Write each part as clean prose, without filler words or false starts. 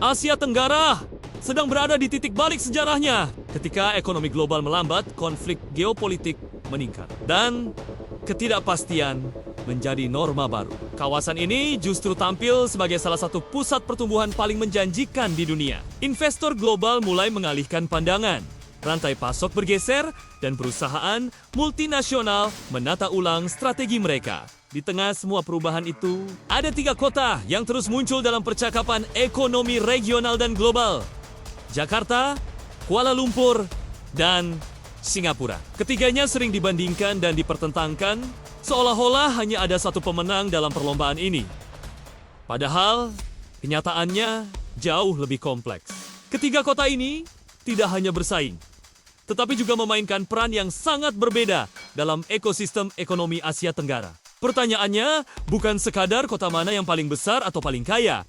Asia Tenggara sedang berada di titik balik sejarahnya ketika ekonomi global melambat, konflik geopolitik meningkat, dan ketidakpastian menjadi norma baru. Kawasan ini justru tampil sebagai salah satu pusat pertumbuhan paling menjanjikan di dunia. Investor global mulai mengalihkan pandangan. Rantai pasok bergeser dan perusahaan multinasional menata ulang strategi mereka. Di tengah semua perubahan itu, ada 3 kota yang terus muncul dalam percakapan ekonomi regional dan global. Jakarta, Kuala Lumpur, dan Singapura. Ketiganya sering dibandingkan dan dipertentangkan, seolah-olah hanya ada satu pemenang dalam perlombaan ini. Padahal, kenyataannya jauh lebih kompleks. Ketiga kota ini tidak hanya bersaing, tetapi juga memainkan peran yang sangat berbeda dalam ekosistem ekonomi Asia Tenggara. Pertanyaannya bukan sekadar kota mana yang paling besar atau paling kaya,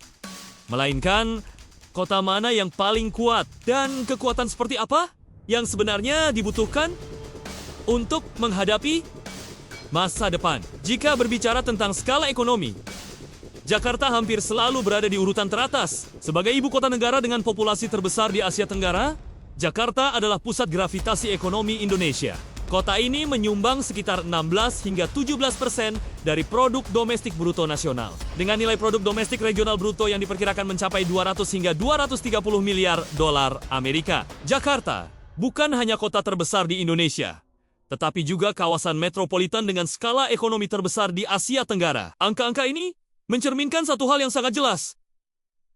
melainkan kota mana yang paling kuat dan kekuatan seperti apa yang sebenarnya dibutuhkan untuk menghadapi masa depan. Jika berbicara tentang skala ekonomi, Jakarta hampir selalu berada di urutan teratas. Sebagai ibu kota negara dengan populasi terbesar di Asia Tenggara, Jakarta adalah pusat gravitasi ekonomi Indonesia. Kota ini menyumbang sekitar 16 hingga 17% dari produk domestik bruto nasional. Dengan nilai produk domestik regional bruto yang diperkirakan mencapai 200 hingga 230 miliar dolar Amerika. Jakarta bukan hanya kota terbesar di Indonesia, tetapi juga kawasan metropolitan dengan skala ekonomi terbesar di Asia Tenggara. Angka-angka ini mencerminkan satu hal yang sangat jelas.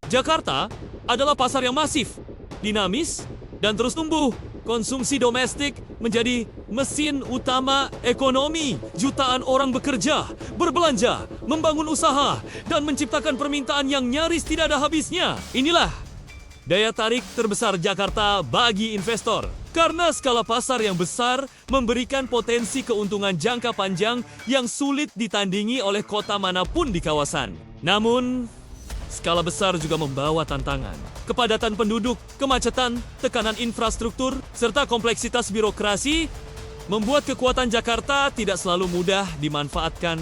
Jakarta adalah pasar yang masif, dinamis, dan terus tumbuh. Konsumsi domestik menjadi mesin utama ekonomi. Jutaan orang bekerja, berbelanja, membangun usaha, dan menciptakan permintaan yang nyaris tidak ada habisnya. Inilah daya tarik terbesar Jakarta bagi investor. Karena skala pasar yang besar memberikan potensi keuntungan jangka panjang yang sulit ditandingi oleh kota manapun di kawasan. Namun, skala besar juga membawa tantangan. Kepadatan penduduk, kemacetan, tekanan infrastruktur, serta kompleksitas birokrasi membuat kekuatan Jakarta tidak selalu mudah dimanfaatkan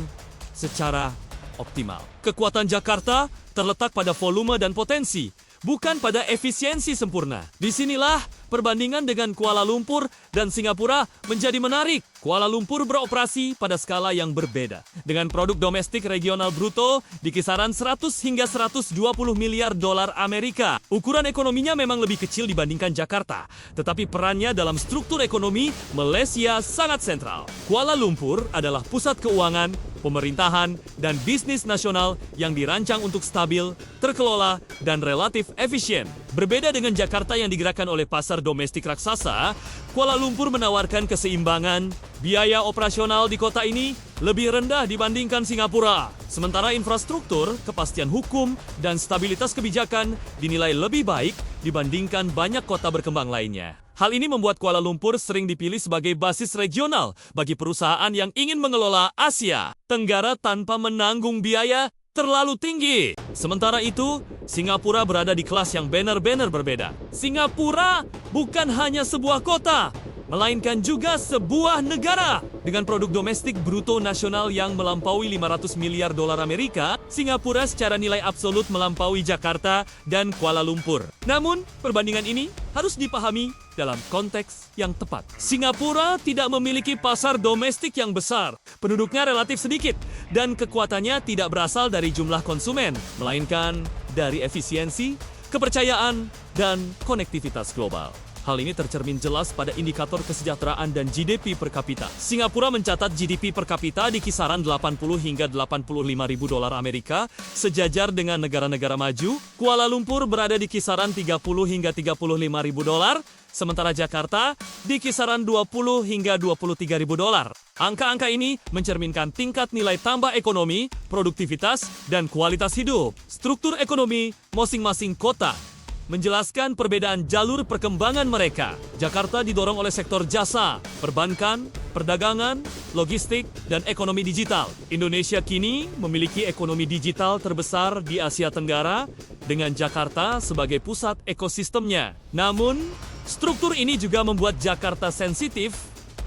secara optimal. Kekuatan Jakarta terletak pada volume dan potensi, bukan pada efisiensi sempurna. Disinilah perbandingan dengan Kuala Lumpur dan Singapura menjadi menarik. Kuala Lumpur beroperasi pada skala yang berbeda, dengan produk domestik regional bruto di kisaran 100 hingga 120 miliar dolar Amerika. Ukuran ekonominya memang lebih kecil dibandingkan Jakarta, tetapi perannya dalam struktur ekonomi Malaysia sangat sentral. Kuala Lumpur adalah pusat keuangan, pemerintahan, dan bisnis nasional yang dirancang untuk stabil, terkelola, dan relatif efisien. Berbeda dengan Jakarta yang digerakkan oleh pasar domestik raksasa, Kuala Lumpur menawarkan keseimbangan. Biaya operasional di kota ini lebih rendah dibandingkan Singapura. Sementara infrastruktur, kepastian hukum, dan stabilitas kebijakan dinilai lebih baik dibandingkan banyak kota berkembang lainnya. Hal ini membuat Kuala Lumpur sering dipilih sebagai basis regional bagi perusahaan yang ingin mengelola Asia Tenggara tanpa menanggung biaya terlalu tinggi. Sementara itu, Singapura berada di kelas yang benar-benar berbeda. Singapura bukan hanya sebuah kota, melainkan juga sebuah negara. Dengan produk domestik bruto nasional yang melampaui 500 miliar dolar Amerika, Singapura secara nilai absolut melampaui Jakarta dan Kuala Lumpur. Namun, perbandingan ini harus dipahami dalam konteks yang tepat. Singapura tidak memiliki pasar domestik yang besar, penduduknya relatif sedikit, dan kekuatannya tidak berasal dari jumlah konsumen, melainkan dari efisiensi, kepercayaan, dan konektivitas global. Hal ini tercermin jelas pada indikator kesejahteraan dan GDP per kapita. Singapura mencatat GDP per kapita di kisaran 80 hingga 85 ribu dolar Amerika, sejajar dengan negara-negara maju. Kuala Lumpur berada di kisaran 30 hingga 35 ribu dolar, sementara Jakarta di kisaran 20 hingga 23 ribu dolar. Angka-angka ini mencerminkan tingkat nilai tambah ekonomi, produktivitas, dan kualitas hidup. Struktur ekonomi masing-masing kota menjelaskan perbedaan jalur perkembangan mereka. Jakarta didorong oleh sektor jasa, perbankan, perdagangan, logistik, dan ekonomi digital. Indonesia kini memiliki ekonomi digital terbesar di Asia Tenggara dengan Jakarta sebagai pusat ekosistemnya. Namun, struktur ini juga membuat Jakarta sensitif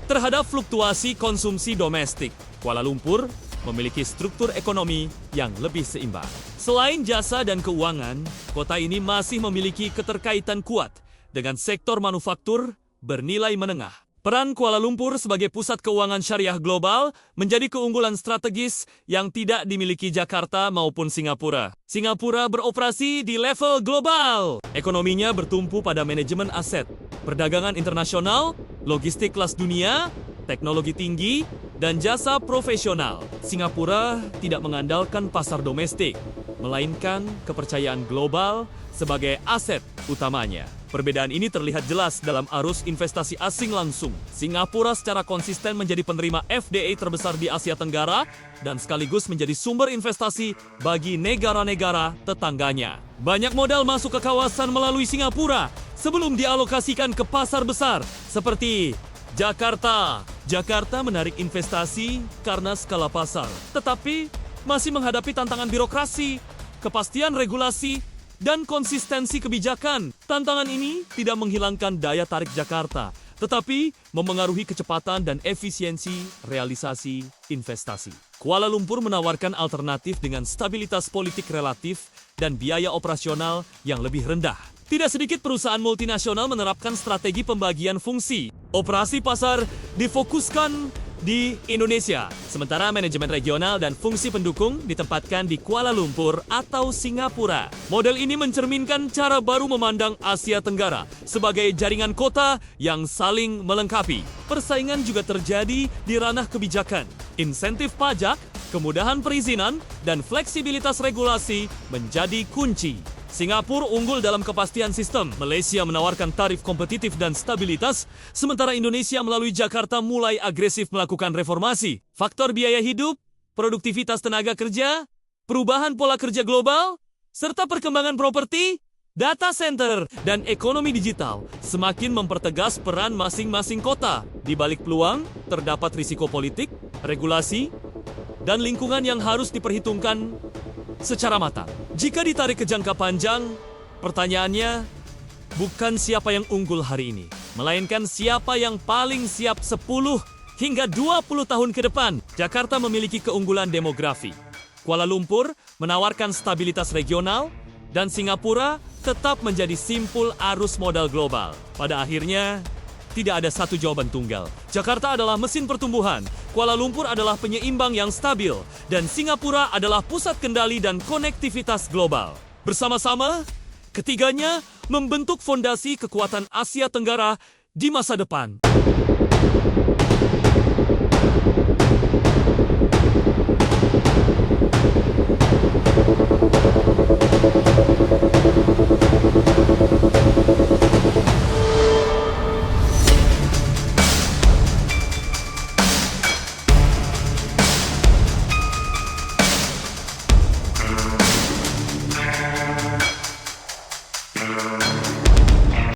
terhadap fluktuasi konsumsi domestik. Kuala Lumpur memiliki struktur ekonomi yang lebih seimbang. Selain jasa dan keuangan, kota ini masih memiliki keterkaitan kuat dengan sektor manufaktur bernilai menengah. Peran Kuala Lumpur sebagai pusat keuangan syariah global menjadi keunggulan strategis yang tidak dimiliki Jakarta maupun Singapura. Singapura beroperasi di level global. Ekonominya bertumpu pada manajemen aset, perdagangan internasional, logistik kelas dunia, teknologi tinggi, dan jasa profesional. Singapura tidak mengandalkan pasar domestik, melainkan kepercayaan global sebagai aset utamanya. Perbedaan ini terlihat jelas dalam arus investasi asing langsung. Singapura secara konsisten menjadi penerima FDI terbesar di Asia Tenggara dan sekaligus menjadi sumber investasi bagi negara-negara tetangganya. Banyak modal masuk ke kawasan melalui Singapura sebelum dialokasikan ke pasar besar seperti Jakarta. Jakarta menarik investasi karena skala pasar, tetapi masih menghadapi tantangan birokrasi, kepastian regulasi, dan konsistensi kebijakan. Tantangan ini tidak menghilangkan daya tarik Jakarta, tetapi memengaruhi kecepatan dan efisiensi realisasi investasi. Kuala Lumpur menawarkan alternatif dengan stabilitas politik relatif dan biaya operasional yang lebih rendah. Tidak sedikit perusahaan multinasional menerapkan strategi pembagian fungsi. Operasi pasar difokuskan di Indonesia, sementara manajemen regional dan fungsi pendukung ditempatkan di Kuala Lumpur atau Singapura. Model ini mencerminkan cara baru memandang Asia Tenggara sebagai jaringan kota yang saling melengkapi. Persaingan juga terjadi di ranah kebijakan. Insentif pajak, kemudahan perizinan, dan fleksibilitas regulasi menjadi kunci. Singapura unggul dalam kepastian sistem, Malaysia menawarkan tarif kompetitif dan stabilitas, sementara Indonesia melalui Jakarta mulai agresif melakukan reformasi. Faktor biaya hidup, produktivitas tenaga kerja, perubahan pola kerja global, serta perkembangan properti, data center, dan ekonomi digital semakin mempertegas peran masing-masing kota. Di balik peluang, terdapat risiko politik, regulasi, dan lingkungan yang harus diperhitungkan secara matang. Jika ditarik ke jangka panjang, pertanyaannya bukan siapa yang unggul hari ini, melainkan siapa yang paling siap 10 hingga 20 tahun ke depan. Jakarta memiliki keunggulan demografi. Kuala Lumpur menawarkan stabilitas regional dan Singapura tetap menjadi simpul arus modal global. Pada akhirnya, tidak ada satu jawaban tunggal. Jakarta adalah mesin pertumbuhan, Kuala Lumpur adalah penyeimbang yang stabil, dan Singapura adalah pusat kendali dan konektivitas global. Bersama-sama, ketiganya membentuk fondasi kekuatan Asia Tenggara di masa depan.